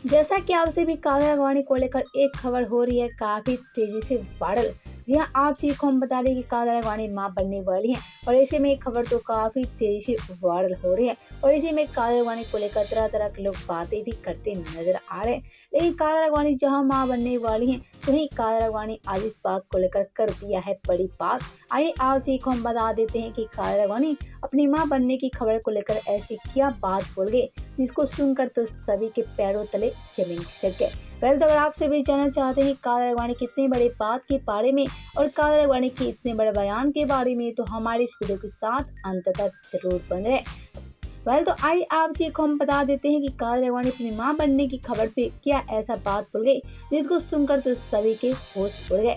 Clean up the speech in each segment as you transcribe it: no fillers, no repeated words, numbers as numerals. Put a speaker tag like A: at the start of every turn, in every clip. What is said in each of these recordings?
A: जैसा कि आपसे भी काव्या राघवानी को लेकर एक खबर हो रही है काफी तेजी से वायरल। जी हाँ, आप सभी को हम बता दें कि काव्या राघवानी मां बनने वाली हैं और ऐसे में एक खबर तो काफी तेजी से वायरल हो रही है और इसी में काव्या राघवानी को लेकर तरह तरह के लोग बातें भी करते नजर आ रहे हैं। लेकिन काव्या राघवानी जहां मां बनने वाली हैं, वहीं काव्या राघवानी आज इस बात को लेकर कर दिया है बड़ी बात। आइए आप सभी को हम बता देते हैं कि काव्या राघवानी अपनी मां बनने की खबर को लेकर ऐसी क्या बात बोल गई, जिसको सुनकर तो सभी के पैरों तले जमीन खिसक गए। वेल, तो अगर आपसे भी जानना चाहते हैं काव्या राघवानी कितने बड़े बात के बारे में और काव्या राघवानी के इतने बड़े बयान के बारे में, तो हमारे इस वीडियो के साथ अंत तक जरूर बने रहें। वेल, तो आइए आप सभी को हम बता देते हैं कि काव्या राघवानी अपनी मां बनने की खबर पे क्या ऐसा बात बोल गई, जिसको सुनकर तो सभी के होश उड़ गए।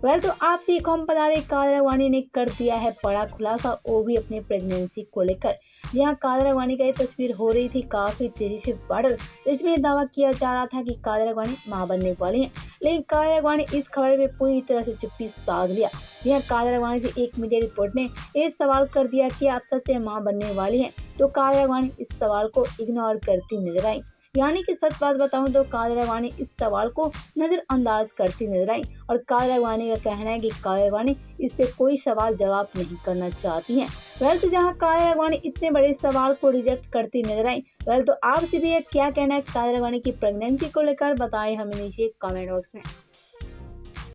A: वेल, तो आप सभी को हम बता रहे काव्या राघवानी ने कर दिया है बड़ा खुलासा, वो भी अपनी प्रेगनेंसी को लेकर। जहां काव्या राघवानी का ये तस्वीर हो रही थी काफी तेजी से वायरल। इसमें दावा किया जा रहा था कि काव्या राघवानी मां बनने वाली हैं, लेकिन काव्या राघवानी इस खबर में पूरी तरह से चुप्पी साध लिया। जहां काव्या राघवानी से एक मीडिया रिपोर्ट ने ये सवाल कर दिया कि आप सच में मां बनने वाली हैं, तो काव्या राघवानी इस सवाल को इग्नोर करती नजर आई। यानी कि सच बात बताऊं तो काव्या राघवानी इस सवाल को नजरअंदाज करती नजर आई और काव्या राघवानी का कहना है कि काव्या राघवानी इस पे कोई सवाल जवाब नहीं करना चाहती हैं। वेल, तो जहां काव्या राघवानी इतने बड़े सवाल को रिजेक्ट करती नजर आई। वेल, तो आपसे भी क्या कहना है काव्या राघवानी की प्रेगनेंसी को लेकर, बताएं हमें नीचे कमेंट बॉक्स में।